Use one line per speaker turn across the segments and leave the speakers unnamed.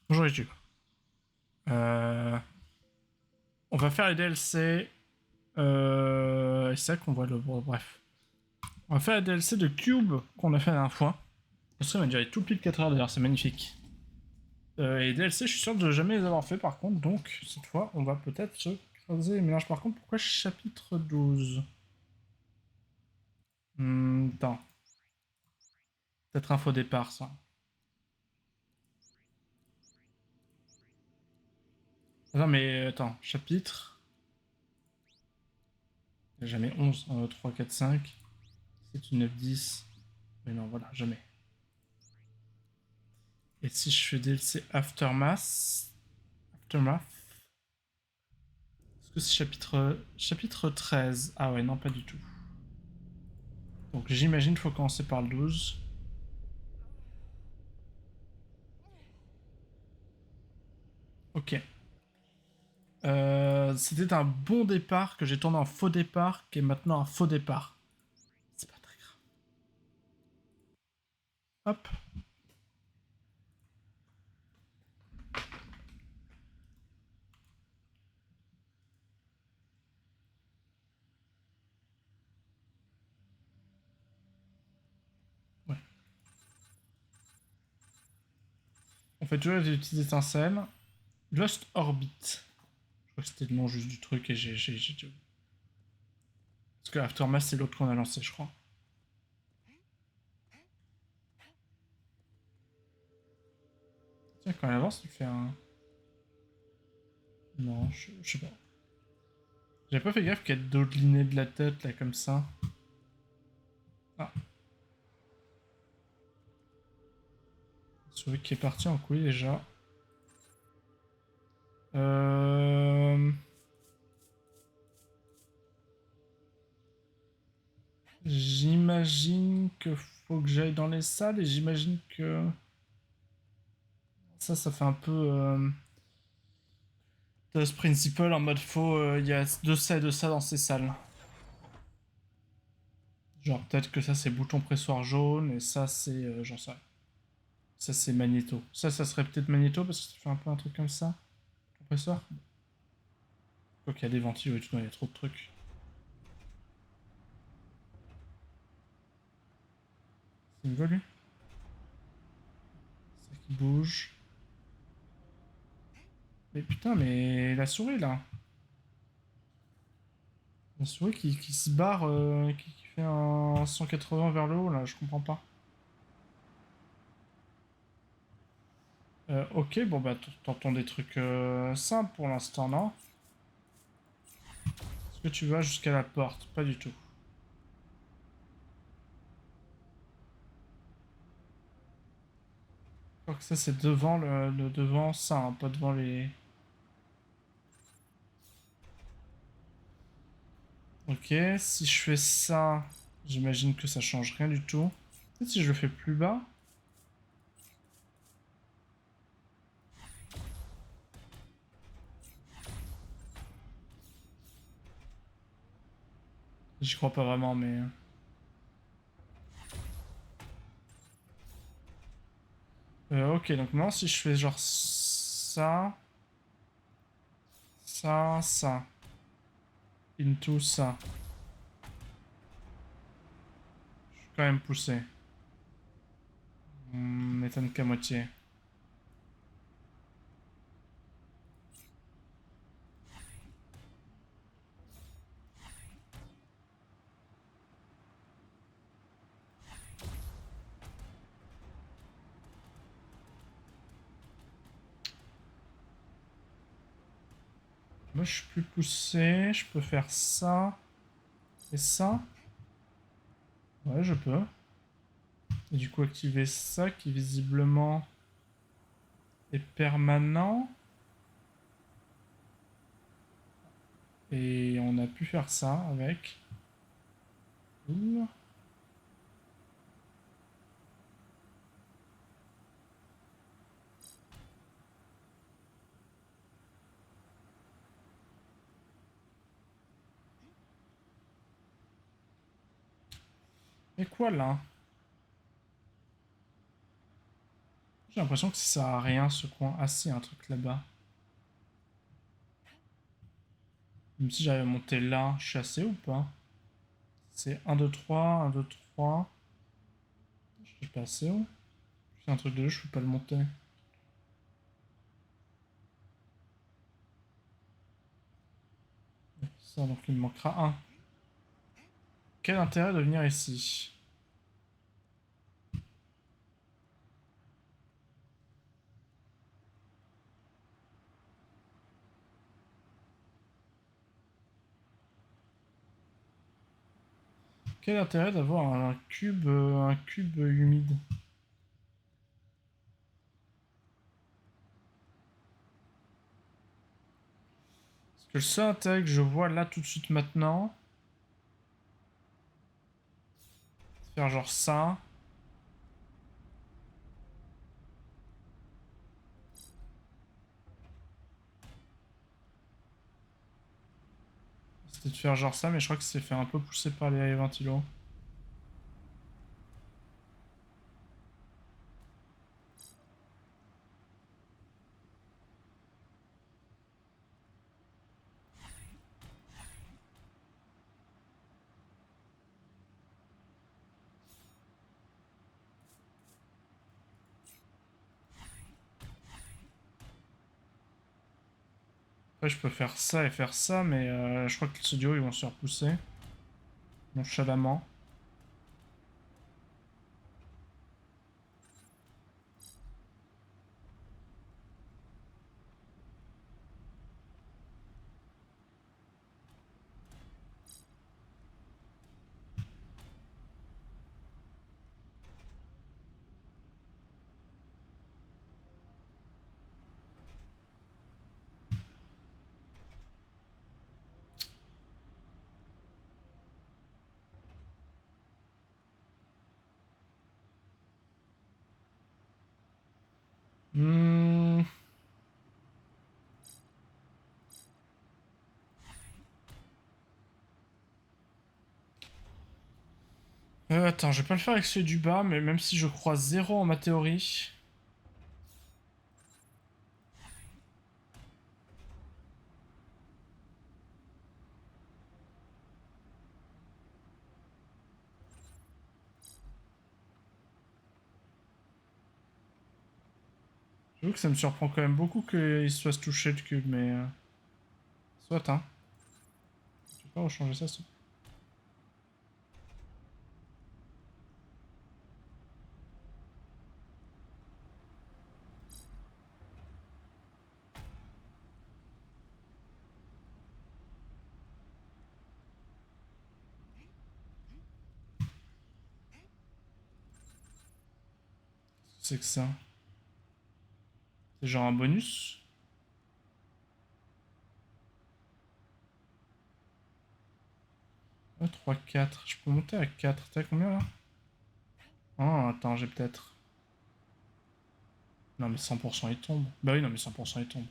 Bonjour YouTube. Euh, on va faire les DLC. C'est ça qu'on voit le. Bon, bref. On va faire les DLC de Cube qu'on a fait la dernière fois. Le stream a duré tout plus de 4 heures d'ailleurs, c'est magnifique. Et les DLC, je suis sûr de jamais les avoir fait par contre, donc cette fois, on va peut-être se creuser les mélanges. Par contre, pourquoi chapitre 12? Attends. Peut-être un faux départ ça. Non mais attends, chapitre. Jamais 11, 3, 4, 5, 7, 8, 9, 10. Mais non, voilà, jamais. Et si je fais DLC Aftermath. Aftermath. Est-ce que c'est chapitre 13? Ah ouais, non, pas du tout. Donc j'imagine qu'il faut commencer par le 12. Ok. C'était un bon départ que j'ai tourné en faux départ, qui est maintenant un faux départ. C'est pas très grave. Hop. Ouais. En fait, je j'ai utilisé étincelles. Lost Orbit. Je crois que c'était le nom juste du truc et j'ai. Parce que Aftermath, c'est l'autre qu'on a lancé, je crois. Tiens, quand il avance, il fait un. Non, je sais pas. J'avais pas fait gaffe qu'il y a d'autres lignées de la tête, là, comme ça. Ah, celui qui est parti en couille déjà. Euh... J'imagine que faut que j'aille dans les salles et j'imagine que ça fait un peu Task Principle en mode faux. Il y a de ça dans ces salles. Genre peut-être que ça c'est bouton pressoir jaune et ça c'est j'en sais rien. Ça c'est magnéto. Ça serait peut-être magnéto parce que ça fait un peu un truc comme ça. Compresseur. Quoi qu'il y a des ventilos et tout, il y a trop de trucs. C'est une volue. Ça qui bouge. Mais putain, mais la souris là. La souris qui se barre, qui fait un 180 vers le haut là, je comprends pas. Ok, bon bah t'entends des trucs simples pour l'instant, non? Est-ce que tu vas jusqu'à la porte? Pas du tout. Je crois que ça c'est devant le devant ça, hein, pas devant les. Ok, si je fais ça, j'imagine que ça change rien du tout. Peut-être si je le fais plus bas. J'y crois pas vraiment, mais. Ok, donc maintenant si je fais genre ça, ça, into ça, je suis quand même poussé. M'étonne qu'à moitié. Moi je suis plus poussé, je peux faire ça et ça. Ouais, je peux. Et du coup activer ça qui visiblement est permanent. Et on a pu faire ça avec. Ouh. Et quoi là? J'ai l'impression que ça sert à rien ce coin. Ah si, y a un truc là-bas. Même si j'avais monté là, je suis assez ou pas? C'est 1, 2, 3, 1, 2, 3. Je suis pas assez haut. C'est un truc de jeu, je peux pas le monter. Ça, donc il me manquera un. Quel intérêt de venir ici? Quel intérêt d'avoir un cube humide? Parce que le seul intérêt que je vois là tout de suite maintenant, c'est faire genre ça. C'était de faire genre ça, mais je crois que c'est fait un peu pousser par les ventilos. Après, je peux faire ça et faire ça, mais je crois que ce duo ils vont se faire pousser nonchalamment. Hmm. Attends, je vais pas le faire avec celui du bas, mais même si je crois zéro en ma théorie. J'avoue que ça me surprend quand même beaucoup qu'il se fasse toucher le cube, mais... Soit, hein. Je vais pas rechanger ça, c'est que ça. C'est genre un bonus. Ouais, 3, 4. Je peux monter à 4. T'as combien là? Oh, attends, j'ai peut-être. Non, mais 100% il tombe. Bah oui, non, mais 100% il tombe.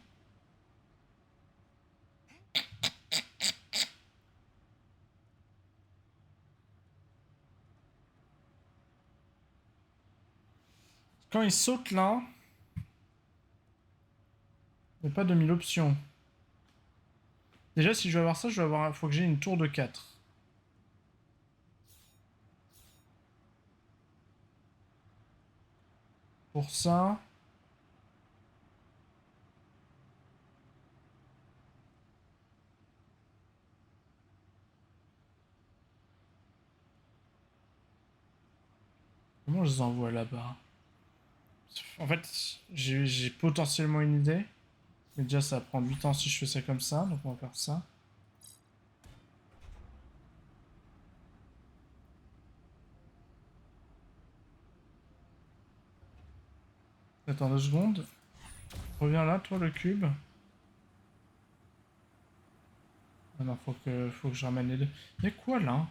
Quand il saute là, il n'y a pas de 1000 options. Déjà, si je veux avoir ça, faut que j'ai une tour de 4. Pour ça. Comment je les envoie là-bas? En fait, j'ai potentiellement une idée. Mais déjà, ça va prendre 8 ans si je fais ça comme ça. Donc on va faire ça. Attends 2 secondes. Reviens là, toi, le cube. Ah non, faut que je ramène les deux. Y'a quoi là?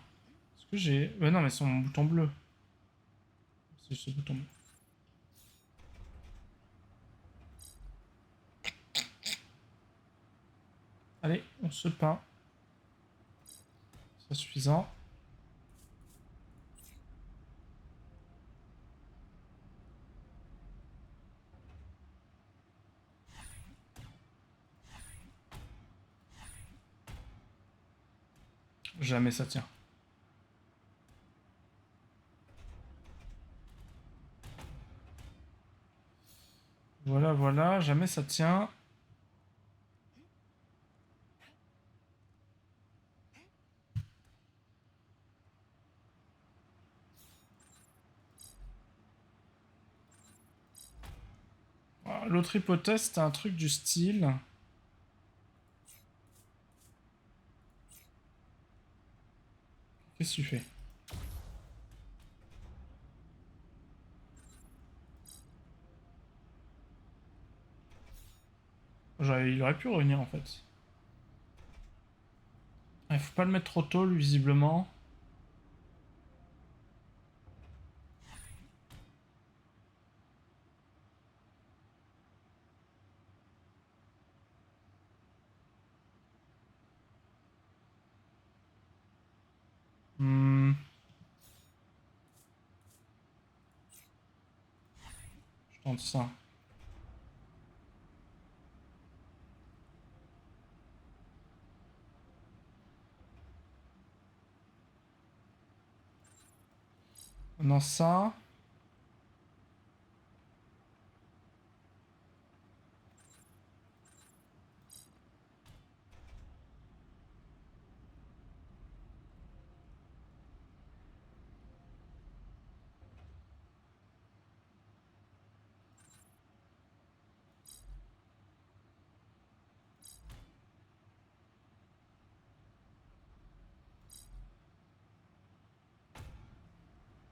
Est-ce que j'ai. Ouais, non, mais c'est mon bouton bleu. C'est ce bouton bleu. Allez, on se peint. C'est suffisant. Jamais ça tient. Voilà, voilà, jamais ça tient. L'autre hypothèse, c'était un truc du style. Qu'est-ce que tu fais? Il aurait pu revenir en fait. Il faut pas le mettre trop tôt, lui, visiblement. Hmm, je tente ça. Maintenant ça.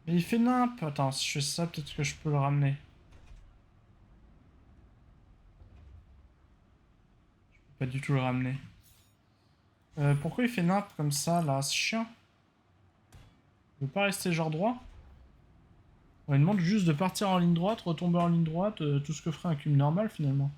Mais il fait nimp. Attends, si je fais ça, peut-être que je peux le ramener. Pas du tout le ramener. Pourquoi il fait nimp comme ça, là? C'est chiant. Il veut pas rester genre droit? On lui demande juste de partir en ligne droite, retomber en ligne droite, tout ce que ferait un cube normal finalement.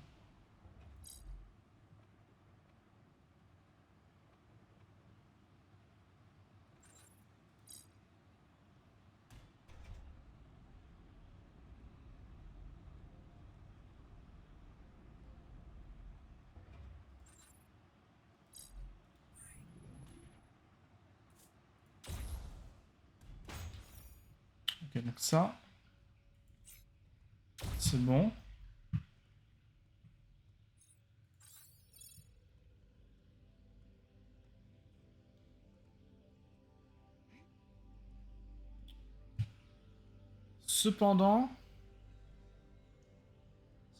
Ok, donc ça, c'est bon. Cependant,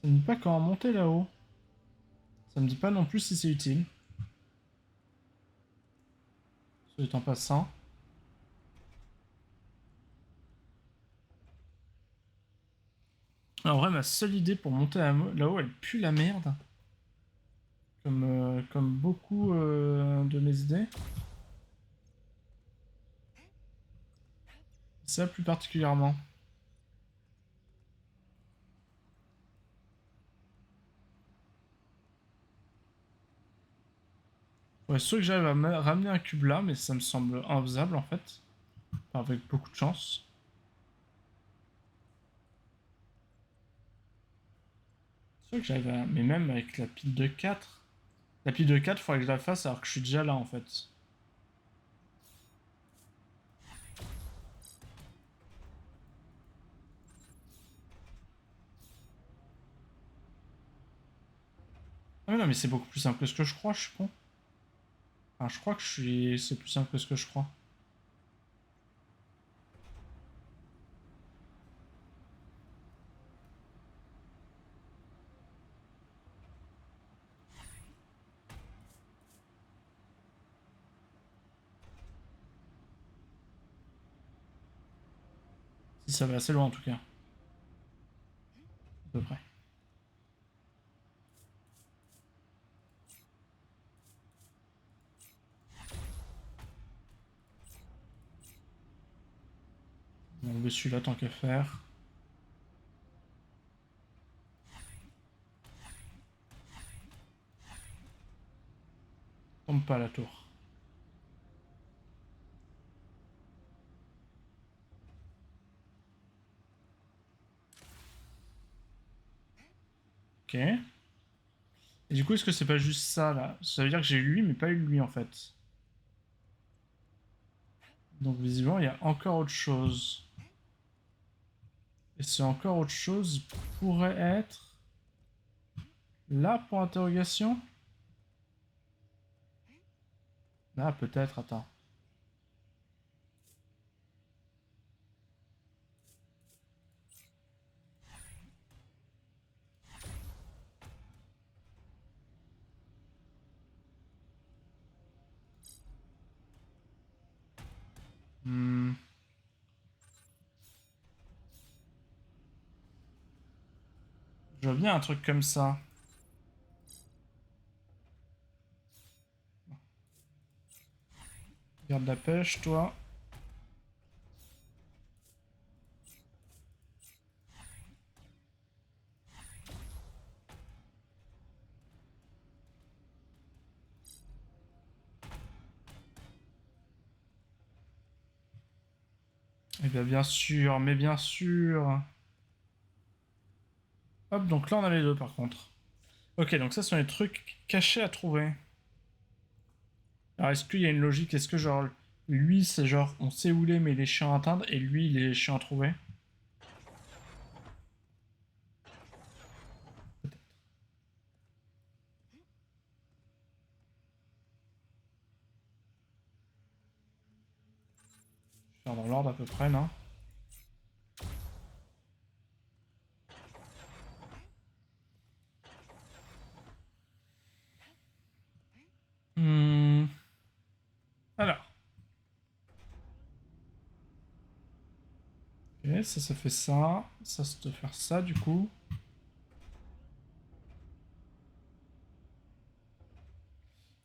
ça me dit pas comment monter là-haut. Ça me dit pas non plus si c'est utile. Soit en passant. En vrai, ma seule idée pour monter là-haut, elle pue la merde. Comme beaucoup de mes idées. Ça plus particulièrement. Ouais, sûr que j'arrive à ramener un cube là, mais ça me semble infaisable en fait. Enfin, avec beaucoup de chance. C'est sûr que j'arrive à... Mais même avec la pile de 4. La pile de 4, il faudrait que je la fasse alors que je suis déjà là en fait. Ah mais non, mais c'est beaucoup plus simple que ce que je crois, je suis con. Enfin, je crois que c'est plus simple que ce que je crois. Si ça va assez loin en tout cas. À peu près. On va enlever celui-là tant qu'à faire. Tombe pas la tour. Ok. Et du coup, est-ce que c'est pas juste ça là? Ça veut dire que j'ai eu lui, mais pas eu lui en fait. Donc visiblement, il y a encore autre chose. Et c'est encore autre chose pourrait être... Là, pour interrogation. Là, peut-être, attends. Hmm. Je vois bien un truc comme ça. Garde la pêche, toi. Eh bien sûr, mais bien sûr. Hop, donc là on a les deux par contre. Ok, donc ça ce sont les trucs cachés à trouver. Alors est-ce qu'il y a une logique? Est-ce que genre lui c'est genre on sait où il est mais il est chiant à atteindre et lui il est chiant à trouver? Faire dans l'ordre à peu près, non? Hmm. Alors. Ok, ça fait ça. Ça doit faire ça du coup.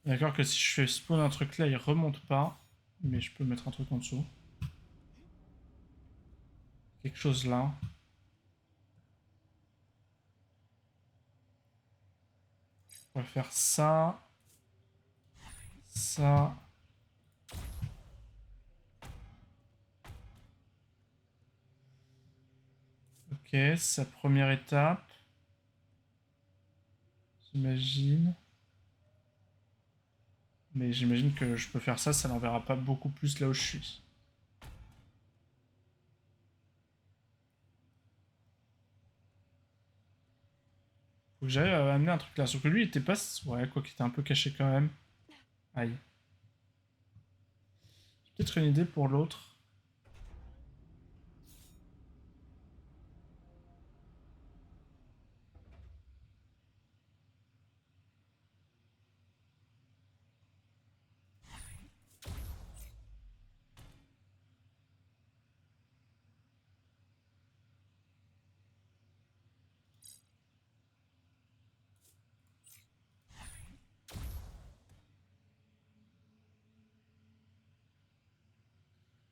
D'accord que si je fais spawn un truc là il remonte pas. Mais je peux mettre un truc en dessous. Quelque chose là. On va faire ça. Ça. Ok, c'est la première étape. J'imagine. Mais j'imagine que je peux faire ça, ça n'enverra pas beaucoup plus là où je suis. Faut que j'aille amener un truc là. Sauf que lui, il était pas... Ouais, quoi qu'il était un peu caché quand même. Aïe. J'ai peut-être une idée pour l'autre.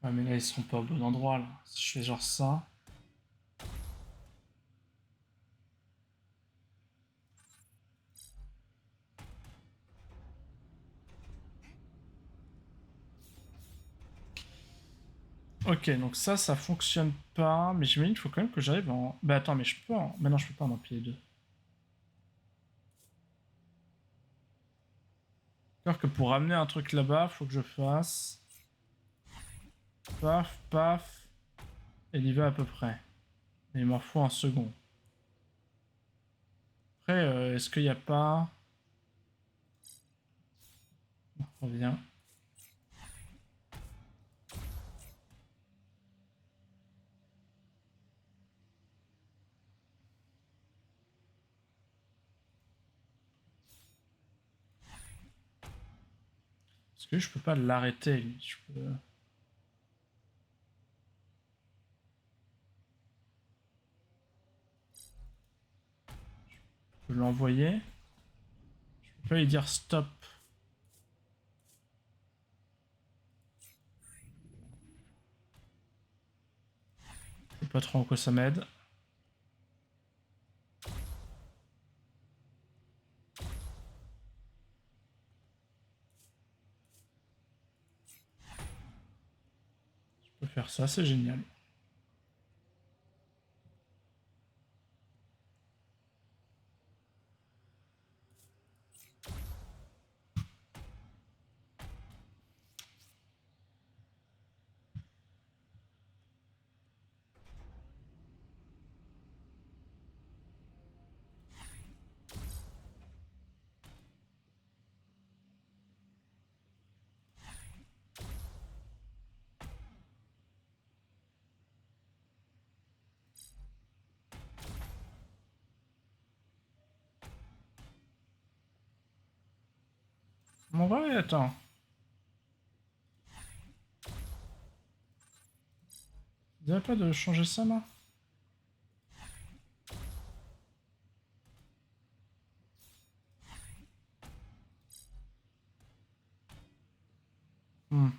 Ouais, mais là, ils seront pas au bon endroit, là. Si je fais genre ça... Ok, donc ça fonctionne pas. Mais j'imagine qu'il faut quand même que j'arrive en... Bah attends, mais je peux en... Mais non, je peux pas en empiler deux. Alors que pour ramener un truc là-bas, faut que je fasse... Paf, paf... Et il y va à peu près. Et il m'en faut un second. Après, est-ce qu'il n'y a pas... On revient. Est-ce que je peux pas l'arrêter, lui? Je peux l'envoyer. Je peux pas lui dire stop. Je sais pas trop en quoi ça m'aide. Je peux faire ça, c'est génial. Bon, ouais, attends. Il n'y a pas de changer ça, là? Hmm.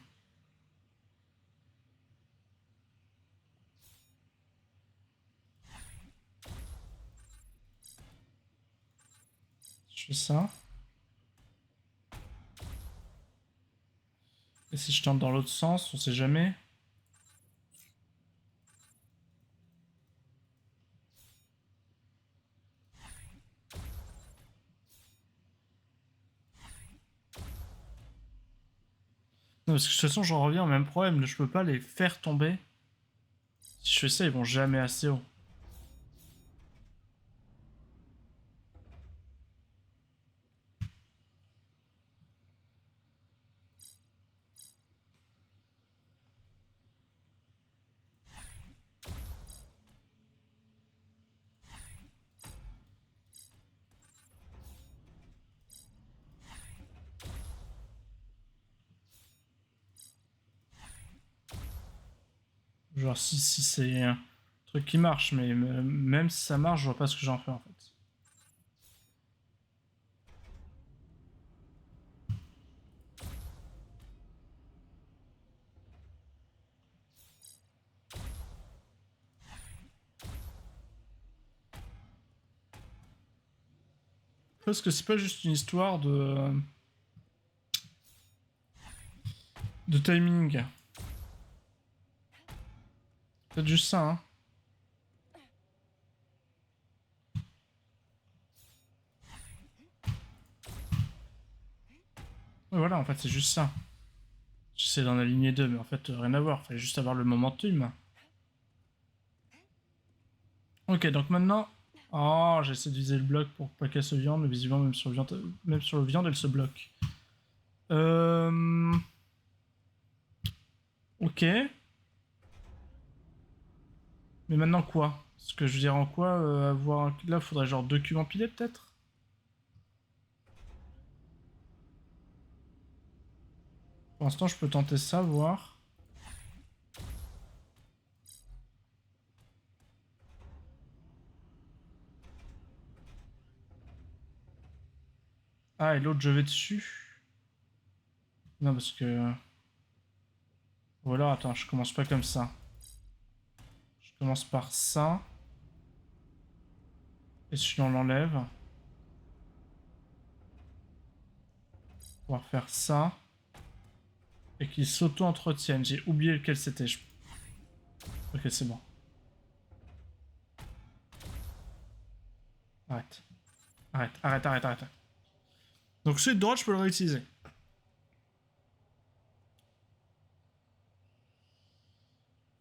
Je fais ça. Et si je tente dans l'autre sens, on sait jamais. Non, parce que de toute façon, j'en reviens au même problème. Je peux pas les faire tomber. Si je fais ça, ils vont jamais assez haut. Genre, si c'est un truc qui marche, mais même si ça marche, je vois pas ce que j'en fais en fait. Parce que c'est pas juste une histoire de timing. Peut-être juste ça, hein. Ouais, voilà, en fait, c'est juste ça. J'essaie d'en aligner deux, mais en fait, rien à voir. Fallait juste avoir le momentum. Ok, donc maintenant... Oh, j'essaie de viser le bloc pour pas qu'elle se viande, mais visiblement, même sur le viande, elle se bloque. Ok. Mais maintenant quoi? Parce que je veux dire, en quoi avoir un... Là, faudrait genre deux cubes empilés, peut-être? Pour l'instant, je peux tenter ça, voir. Ah, et l'autre, je vais dessus. Non, parce que... Voilà, attends, je commence pas comme ça. Je commence par ça. Et si on l'enlève, pouvoir faire ça. Et qu'ils s'auto-entretiennent. J'ai oublié lequel c'était. Ok, c'est bon. Arrête. Arrête. Donc celui de droite, je peux le réutiliser.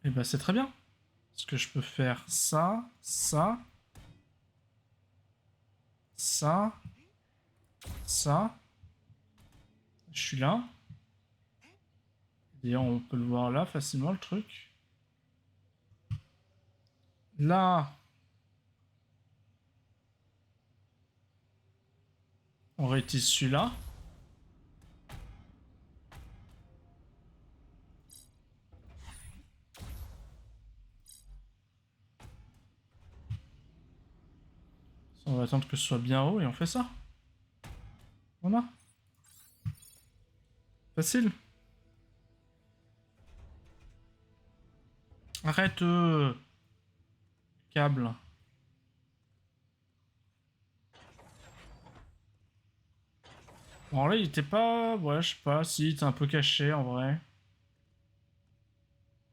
Et bah c'est très bien. Parce que je peux faire ça, ça, ça, ça. Je suis là. D'ailleurs, on peut le voir là facilement, le truc. Là, on réutilise celui-là. On va attendre que ce soit bien haut et on fait ça. Voilà. Facile. Arrête, câble. Bon, là, il était pas... Ouais, je sais pas. Si, il était un peu caché, en vrai.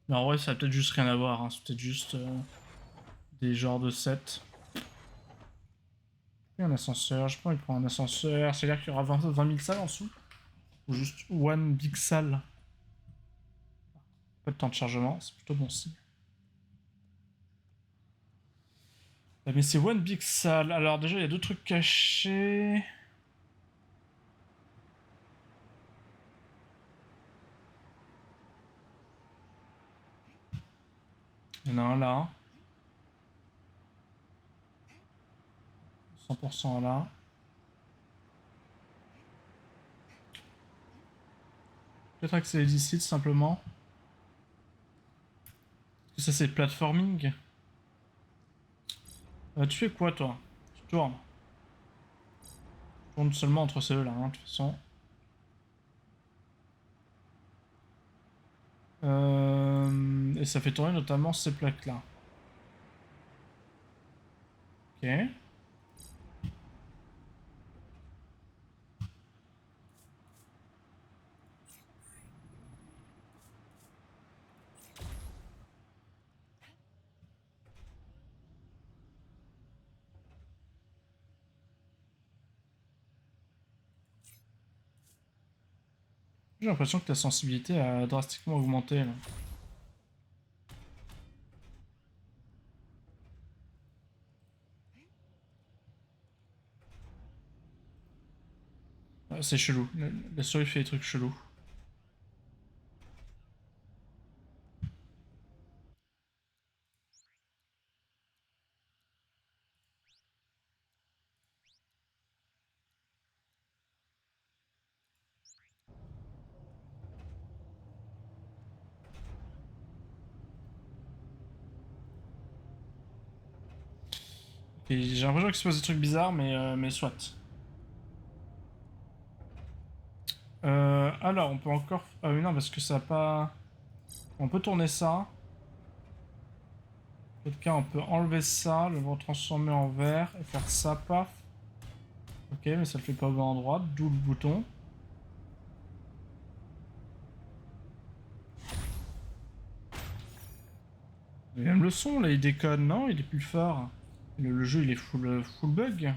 Mais en vrai, ça a peut-être juste rien à voir. Hein. C'est peut-être juste des genres de sets. Il y a un ascenseur. Je sais pas, il prend un ascenseur. C'est-à-dire qu'il y aura 20 000 salles en dessous. Ou juste one big salle. Pas de temps de chargement. C'est plutôt bon signe. Ah, mais c'est one big salle. Alors, déjà, il y a deux trucs cachés. Il y en a un là. 100% là. Peut-être accéder d'ici simplement. Ça c'est platforming. Tu fais quoi toi? Tu tournes. Tu tournes seulement entre ceux-là, hein, de toute façon. Et ça fait tourner notamment ces plaques-là. Ok. J'ai l'impression que ta sensibilité a drastiquement augmenté là. C'est chelou. La souris fait des trucs chelous. Et j'ai l'impression qu'il se passe des trucs bizarres, mais soit. Alors, on peut encore... Ah oui, non, parce que ça a pas... On peut tourner ça. En tout cas, on peut enlever ça, le transformer en vert et faire ça, paf. Ok, mais ça le fait pas au bon endroit, d'où le bouton. Mais même le son, là, il déconne, non? Il est plus fort. Le jeu, il est full bug.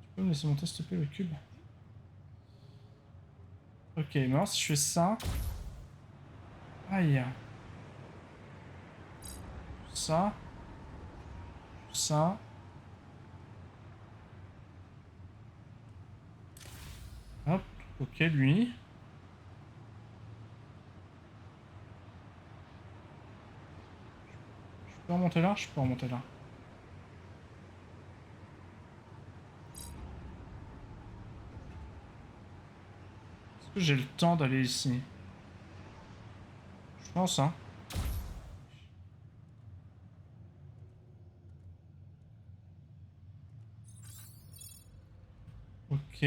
Tu peux me laisser monter, s'il te plaît, le cube? Ok, maintenant, si je fais ça... Aïe. Ça. Ça. Hop. Ok, lui. Je peux remonter là? Je peux remonter là. Est-ce que j'ai le temps d'aller ici? Je pense, hein. Ok.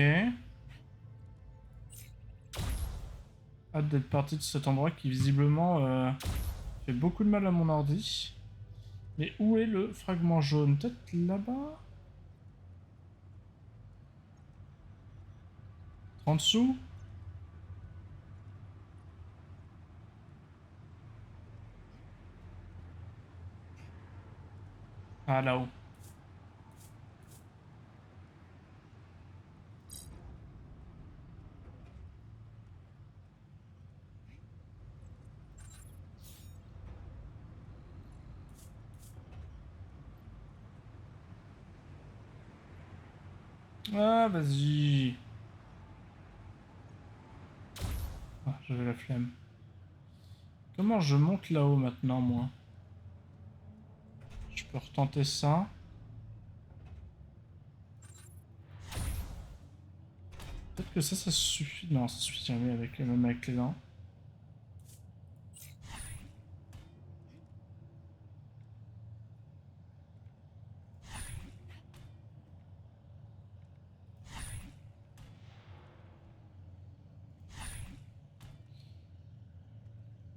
Hâte d'être parti de cet endroit qui visiblement fait beaucoup de mal à mon ordi. Mais où est le fragment jaune? Peut-être là-bas? En dessous? Ah, là-haut. Ah, vas-y. Ah, j'avais la flemme. Comment je monte là-haut maintenant, moi? Je peux retenter ça. Peut-être que ça suffit. Non, ça suffit jamais avec, même avec les dents.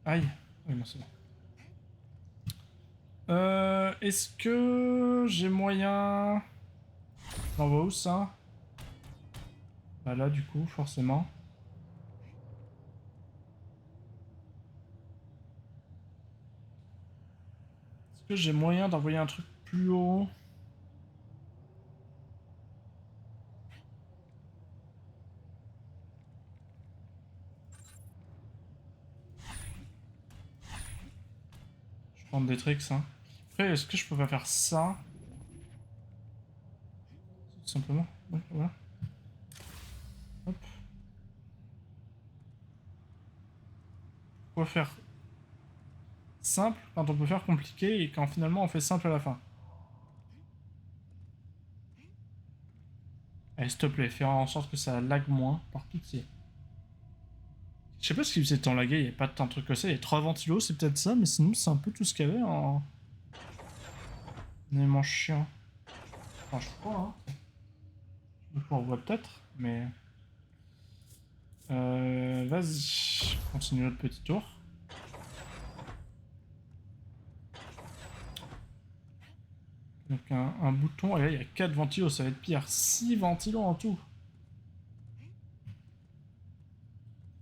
Aïe. Oui, non, c'est bon. Est-ce que j'ai moyen... J'envoie où ça? Bah là, du coup, forcément. Est-ce que j'ai moyen d'envoyer un truc plus haut? Je prends des tricks, hein. Après, est-ce que je peux pas faire ça? Tout simplement. Ouais, voilà. Hop. Pourquoi faire simple quand on peut faire compliqué et quand finalement on fait simple à la fin? Allez, s'il te plaît, fais en sorte que ça lag moins, par pitié. Je sais pas ce qui faisait tant laguer, il n'y a pas tant de trucs que ça. Il y a 3 ventilos, c'est peut-être ça, mais sinon c'est un peu tout ce qu'il y avait en élément chiant. Enfin, je crois, hein. Je le revois peut-être, mais. Vas-y, continue notre petit tour. Donc un bouton, et là il y a 4 ventilos, ça va être pire. 6 ventilos en tout.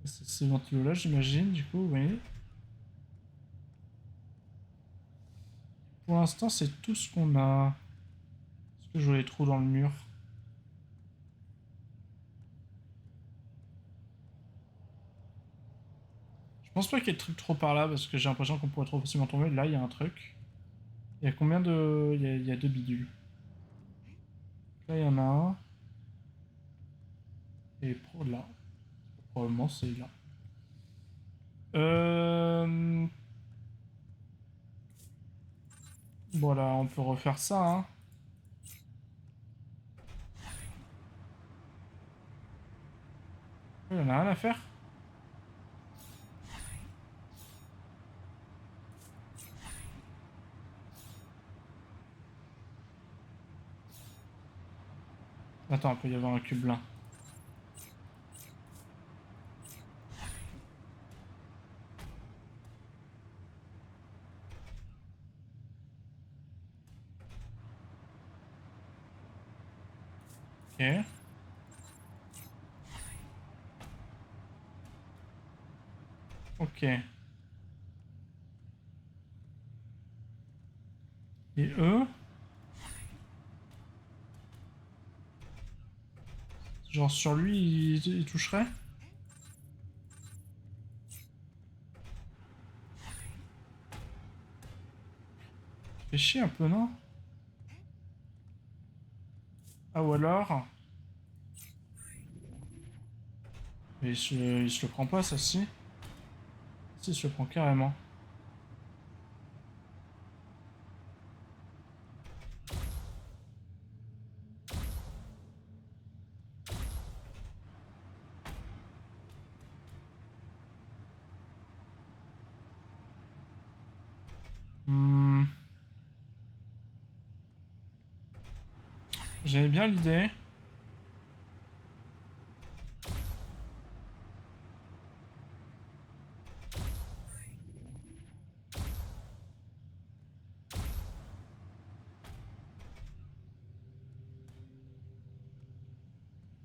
C'est ces ventilos là, j'imagine, du coup, oui. Pour l'instant, c'est tout ce qu'on a. Est-ce que je vois les trous dans le mur? Je pense pas qu'il y ait de trucs trop par là, parce que j'ai l'impression qu'on pourrait trop facilement tomber. Là, il y a un truc. Il y a combien de. Il y a 2 bidules. Là, il y en a un. Et là. Probablement, c'est là. Euh... Voilà, on peut refaire ça, hein. Il y en a rien à faire. Attends, il peut y avoir un cube là. Ok. Ok. Et eux? Genre sur lui, il toucherait? Ça fait chier un peu, non? Ah, ou alors... Mais il se le prend pas, ça, si? Si, il se le prend carrément. Hmm. J'avais bien l'idée.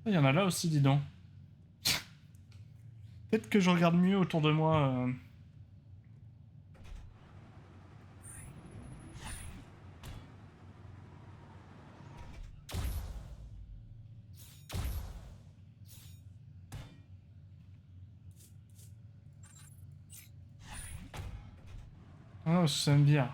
Ah, il y en a là aussi, dis donc. Peut-être que je regarde mieux autour de moi. Ah non, ça me dire.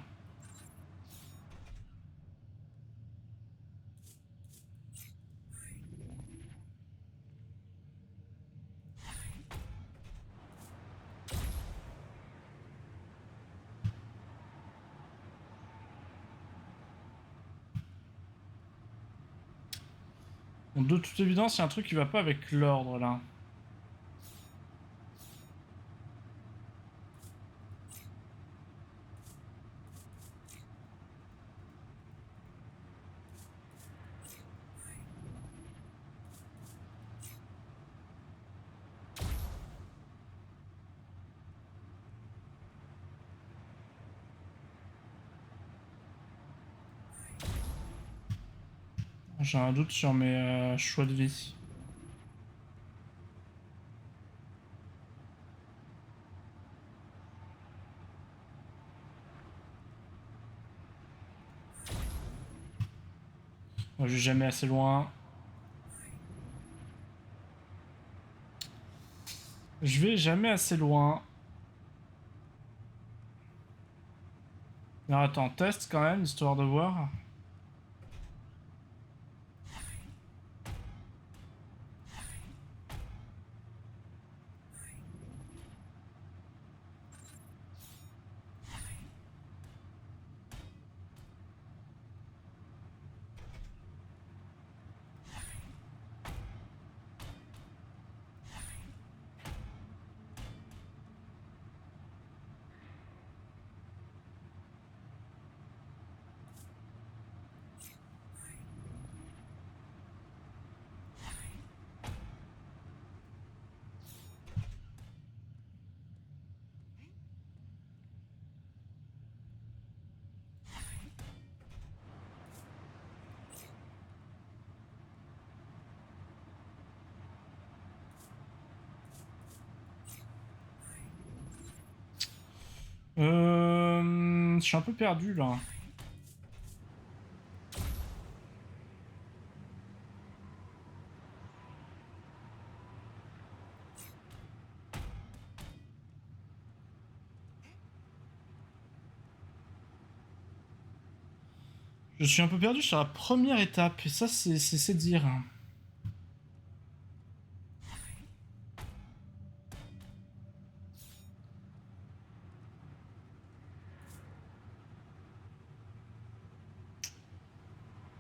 Bon, de toute évidence, il y a un truc qui va pas avec l'ordre, là. J'ai un doute sur mes choix de vie. Moi, je vais jamais assez loin. Je vais jamais assez loin. Alors attends, teste quand même, histoire de voir. Je suis un peu perdu là. Je suis un peu perdu sur la première étape, et ça, c'est dire.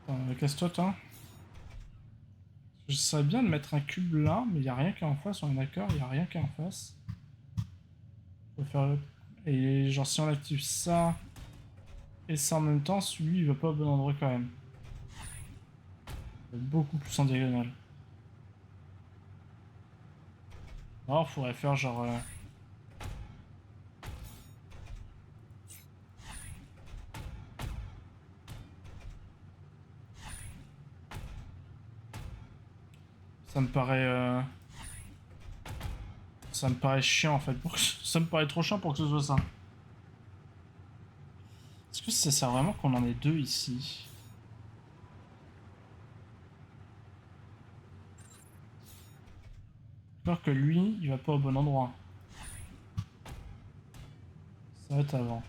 Attends, casse-toi, toi. Je serais bien de mettre un cube là, mais il n'y a rien qui est en face, on est d'accord, il n'y a rien qui est en face. Faut faire... Et genre, si on active ça et ça en même temps, celui il va pas au bon endroit quand même. Il va beaucoup plus en diagonale. Alors, faudrait faire genre. Ça me paraît. Ça me paraît chiant en fait. Ça me paraît trop chiant pour que ce soit ça. Est-ce que ça sert vraiment qu'on en ait deux ici? J'espère que lui, il va pas au bon endroit. Ça va être avant.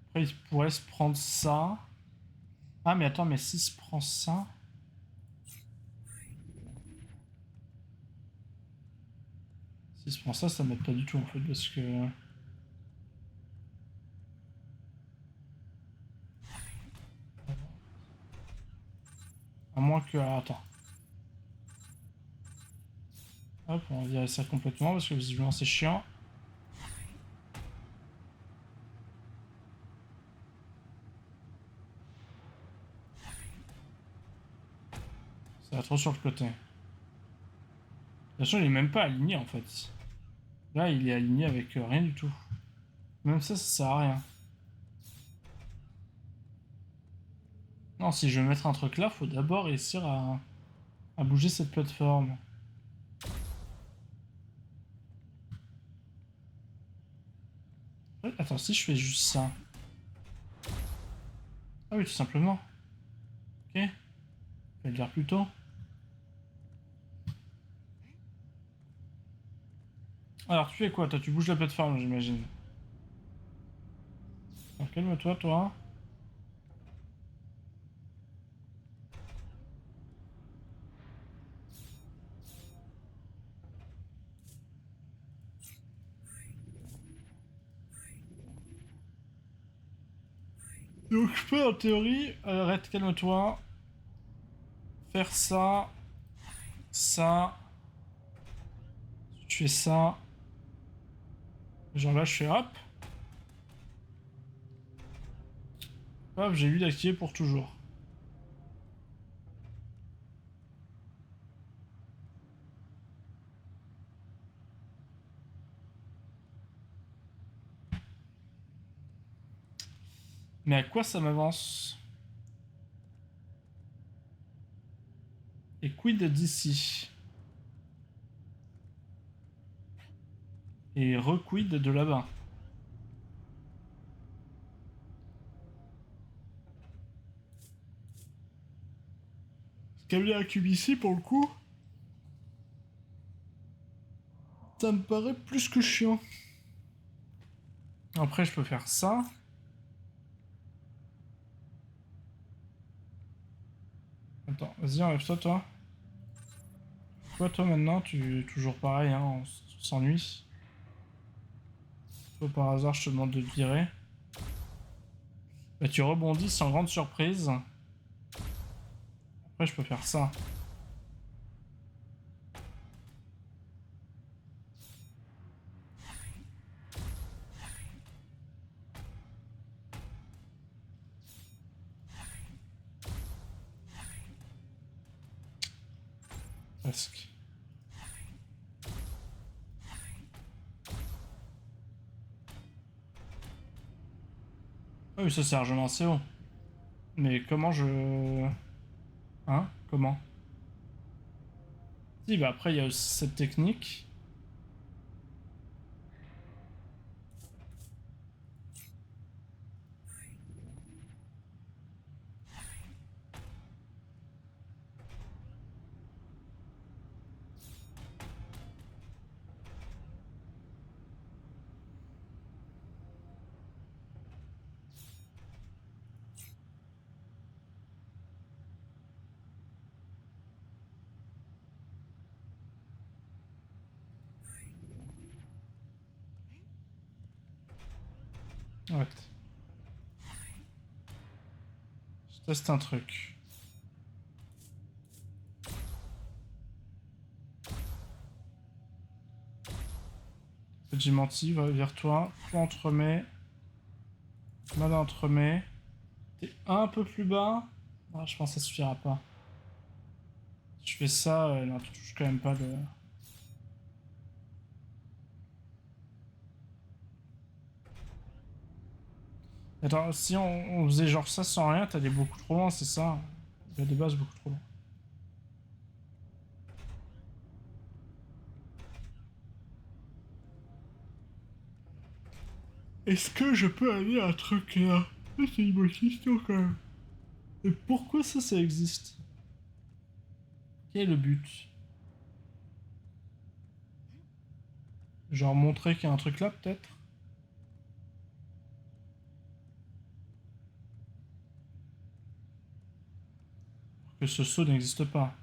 Après, il pourrait se prendre ça. Ah, mais attends, mais s'il se prend ça. S'il se prend ça, ça m'aide pas du tout en fait, parce que. À moins que. Ah, attends. Hop, on va virer ça complètement, parce que visiblement c'est chiant. Ça va trop sur le côté. Bien sûr, il est même pas aligné en fait. Là, il est aligné avec rien du tout. Même ça sert à rien. Non, si je veux mettre un truc là, faut d'abord réussir à bouger cette plateforme. Attends, si je fais juste ça. Ah oui, tout simplement. Ok. Fallait le dire plus tôt. Alors, tu fais quoi? Toi, tu bouges la plateforme, j'imagine. Alors, calme-toi, toi. Donc, je peux, en théorie, arrête, calme-toi. Faire ça. Ça. Tu fais ça. Genre là, je fais hop. Hop, j'ai 8 activé pour toujours. Mais à quoi ça m'avance? Et quid d'ici? Et requid de là-bas? Câbler un cube ici, pour le coup, ça me paraît plus que chiant. Après, je peux faire ça. Attends, vas-y, enlève-toi, toi. Quoi, toi, maintenant? Tu toujours pareil, hein, on s'ennuie. Toi, par hasard, je te demande de te virer. Bah, tu rebondis sans grande surprise. Après, je peux faire ça. Presque. Ah oui, ça c'est largement assez haut. Mais comment je... Hein? Comment? Si, bah après, il y a aussi cette technique. Ouais. Je teste un truc. J'ai menti, va vers toi. Toi entremets. Mal entremets. T'es un peu plus bas. Ah, je pense que ça suffira pas. Si je fais ça, non, tu touches quand même pas de... Attends, si on faisait genre ça sans rien, t'allais beaucoup trop loin, c'est ça? Il y a des bases beaucoup trop loin. Est-ce que je peux aller à un truc là? Ça, c'est une bonne question quand même. Et pourquoi ça existe? Quel est le but? Genre montrer qu'il y a un truc là, peut-être? Que ce saut n'existe pas.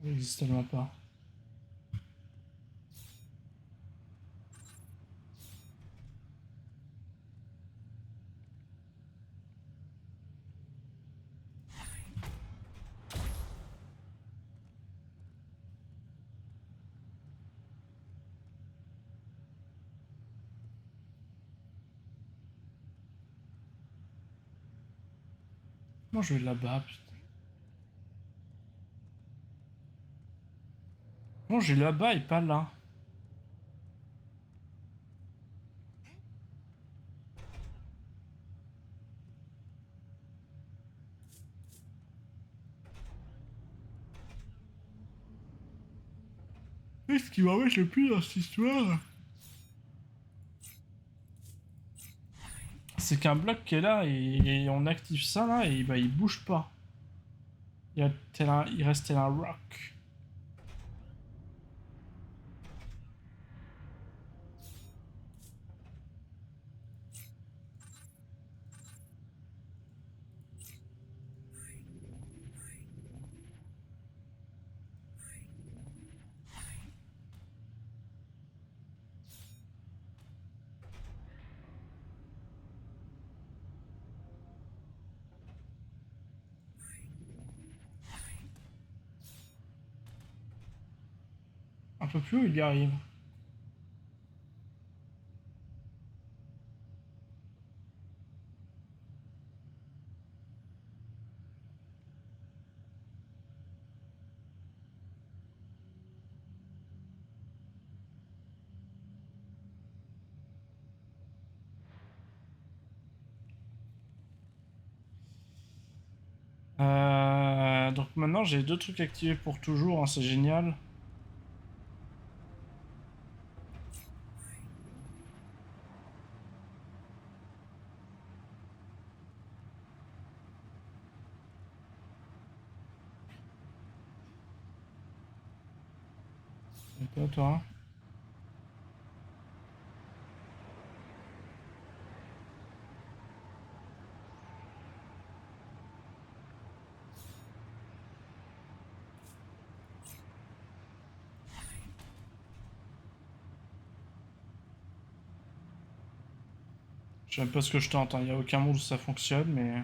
Il n'existe tellement pas. Moi je vais là-bas, putain. Moi je vais là-bas et pas là. Et ce qui m'embête le plus dans cette histoire, c'est qu'un bloc qui est là et on active ça là et bah il bouge pas. Il reste tel un rock. Un peu plus haut il y arrive. Donc maintenant j'ai deux trucs activés pour toujours, hein, c'est génial. Et toi, toi. Je sais même pas ce que je tente, il n'y a aucun monde où ça fonctionne, mais...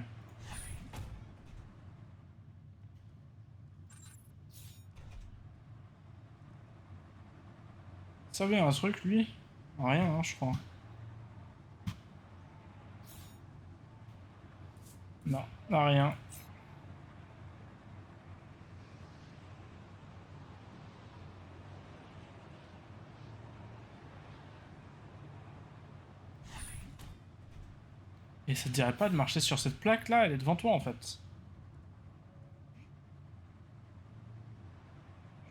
Ça vient un truc, lui? Rien, hein, je crois. Non, là, rien. Et ça te dirait pas de marcher sur cette plaque là, elle est devant toi en fait.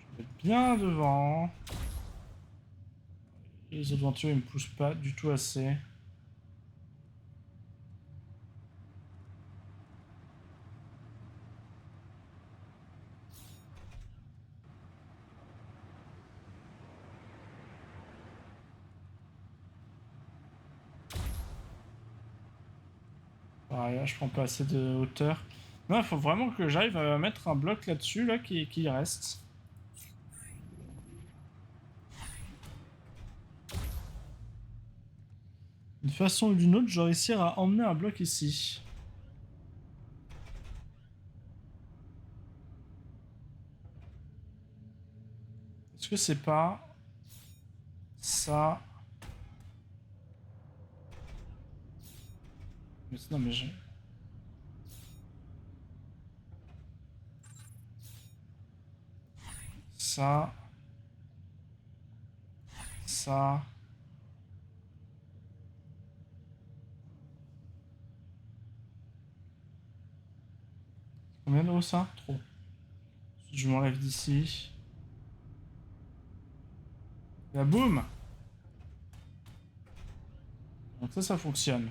Je vais être bien devant. Et les autres ventures ils me poussent pas du tout assez. Pareil, là, je prends pas assez de hauteur. Non, il faut vraiment que j'arrive à mettre un bloc là-dessus là, qui reste. D'une façon ou d'une autre, je dois réussir à emmener un bloc ici. Est-ce que c'est pas ça? Mais non, mais j'ai. Ça. Ça. Combien de haut ça? Trop. Je m'enlève d'ici. La boum! Donc ça fonctionne.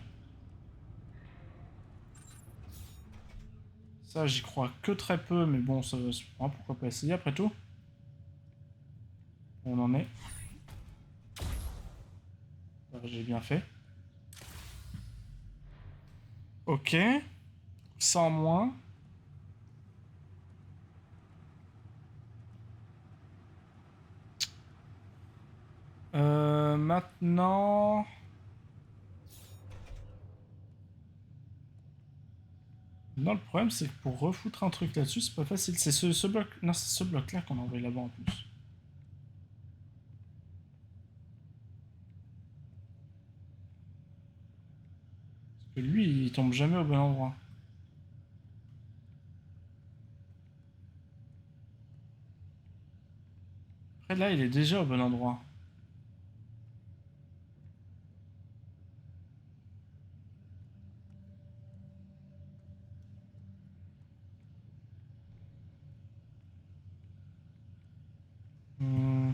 Ça, j'y crois que très peu, mais bon, ça, pourquoi pas essayer après tout? On en est. J'ai bien fait. Ok. Ça en moins. Maintenant... Non, le problème, c'est que pour refoutre un truc là-dessus, c'est pas facile. C'est ce bloc... Non, c'est ce bloc-là qu'on a envoyé là-bas en plus. Parce que lui, il tombe jamais au bon endroit. Après, là, il est déjà au bon endroit. Hmm.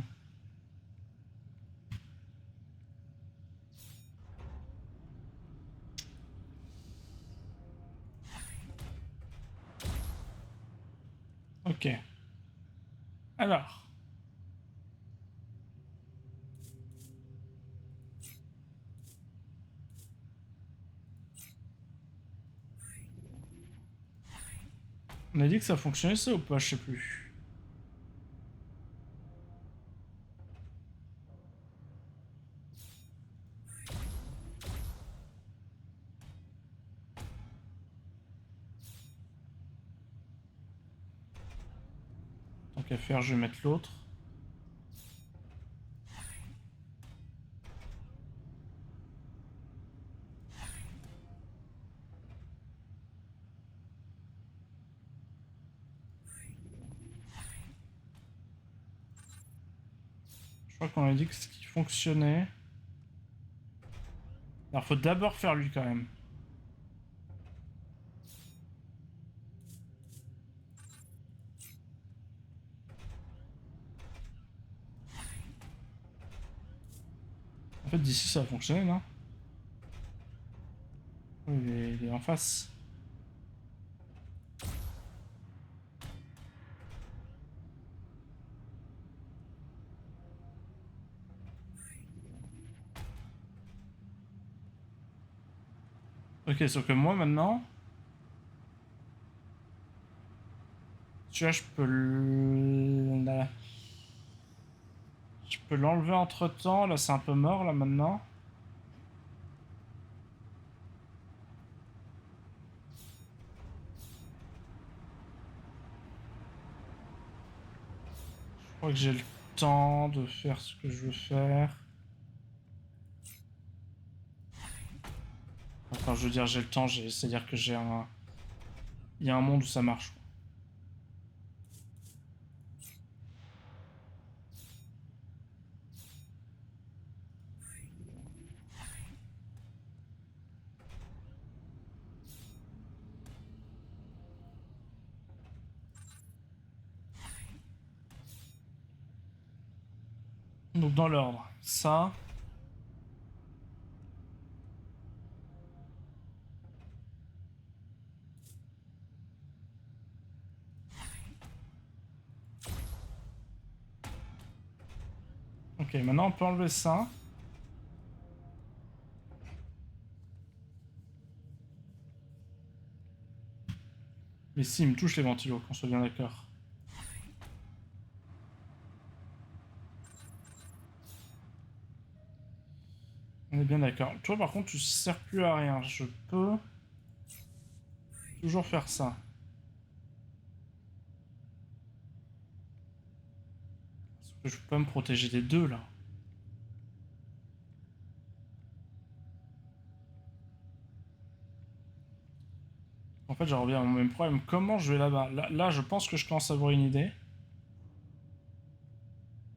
Ok. Alors. On a dit que ça fonctionnait ça ou pas, je sais plus. Tant qu'à faire, je vais mettre l'autre. Je crois qu'on a dit que ce qui fonctionnait... Alors, faut d'abord faire lui quand même. En fait, d'ici, ça a fonctionné, non? Oui, il est en face. Ok, sauf que moi, maintenant... Tu vois, je peux Je peux l'enlever entre temps. Là, c'est un peu mort, là, maintenant. Je crois que j'ai le temps de faire ce que je veux faire. Enfin, je veux dire, j'ai le temps, c'est-à-dire que j'ai un... Il y a un monde où ça marche. Donc dans l'ordre, ça. Ok, maintenant on peut enlever ça. Mais si, il me touche les ventilos, qu'on soit bien d'accord. On est bien d'accord. Toi par contre tu sers plus à rien. Je peux toujours faire ça. Parce que je peux pas me protéger des deux là. En fait, j'en reviens au même problème. Comment je vais là-bas là, je pense que je commence à avoir une idée.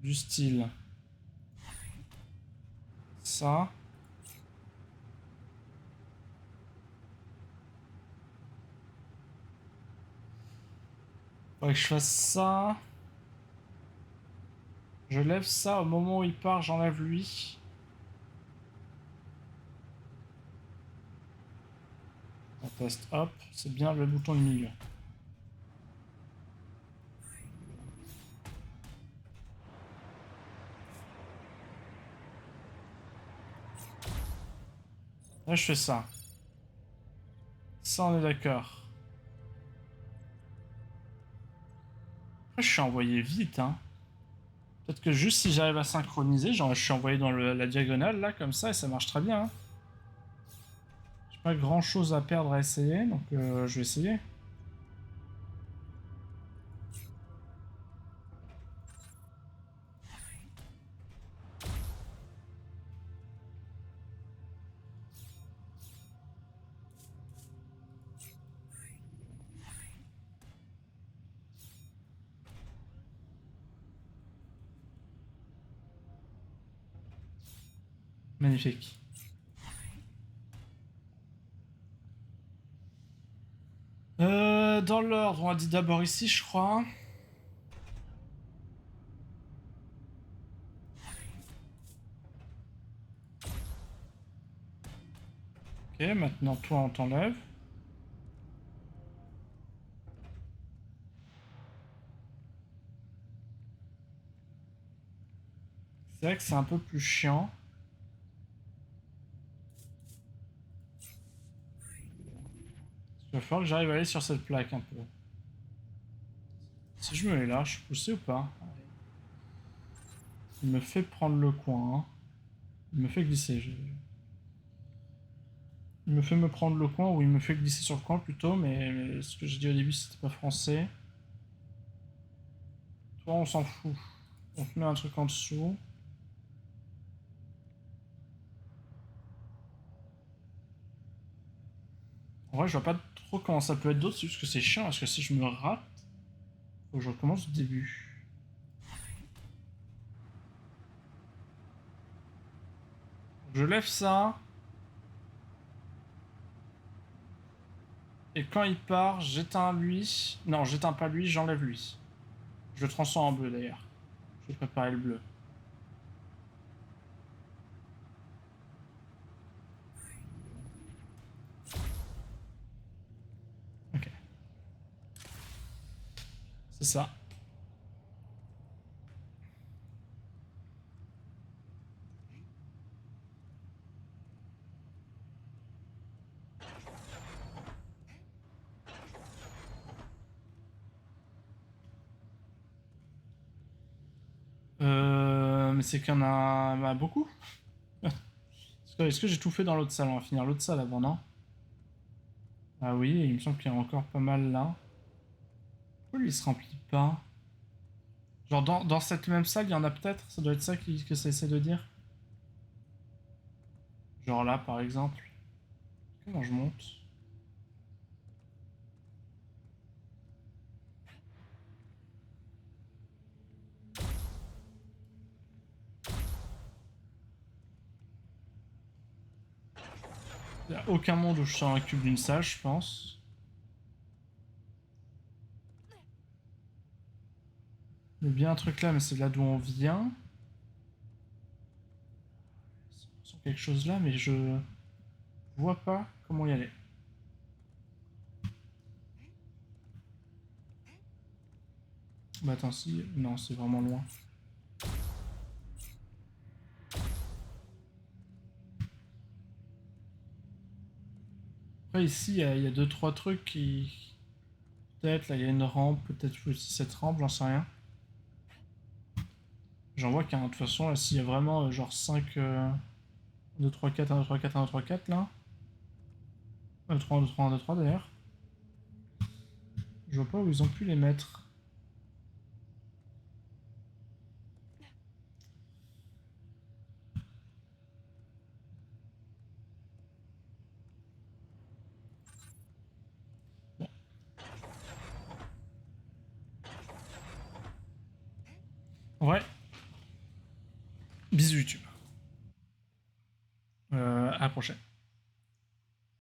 Du style. Ça. Faudrait que je fasse ça. Je lève ça au moment où il part, j'enlève lui. On teste, hop, c'est bien le bouton de milieu. Là, je fais ça. Ça, on est d'accord. Après, je suis envoyé vite, hein. Peut-être que juste si j'arrive à synchroniser, genre je suis envoyé dans la diagonale, là, comme ça, et ça marche très bien. Hein. J'ai pas grand-chose à perdre à essayer, donc je vais essayer. Magnifique. Dans l'ordre, on a dit d'abord ici, je crois. Ok, maintenant toi, on t'enlève. C'est vrai que c'est un peu plus chiant. Il va falloir que j'arrive à aller sur cette plaque un peu. Si je me mets là, je suis poussé ou pas? Il me fait prendre le coin. Hein. Il me fait glisser. Il me fait me prendre le coin ou il me fait glisser sur le coin plutôt, mais ce que j'ai dit au début c'était pas français. Toi on s'en fout. On te met un truc en dessous. En vrai je vois pas trop comment ça peut être d'autre, c'est juste que c'est chiant parce que si je me rate, faut que je recommence du début. Je lève ça. Et quand il part, j'éteins lui. Non, j'éteins pas lui, j'enlève lui. Je le transforme en bleu d'ailleurs. Je vais préparer le bleu. Ok. C'est ça. Mais c'est qu'il y en a beaucoup. Est-ce que j'ai tout fait dans l'autre salle? On va finir l'autre salle avant, non? Ah oui, il me semble qu'il y en a encore pas mal là. Pourquoi lui il se remplit pas? Genre dans cette même salle, il y en a peut-être? Ça doit être ça que ça essaie de dire. Genre là par exemple. Comment je monte? Il n'y a aucun monde où je sors un cube d'une salle, je pense. Il y a bien un truc là, mais c'est là d'où on vient. sur quelque chose là, mais je vois pas comment y aller. Bah attends, si... Non, c'est vraiment loin. Après, ici, il y a 2-3 trucs qui... Peut-être, là, il y a une rampe, peut-être aussi cette rampe, j'en sais rien. J'en vois qu'un, de toute façon, là, s'il y a vraiment genre 5... 2, 3, 4, 1, 2, 3, 4, 1, 2, 3, 4, là. 1, 2, 3, 1, 2, 3, 1, 2, 3, d'ailleurs. Je vois pas où ils ont pu les mettre. Ouais. Bisous YouTube. À la prochaine.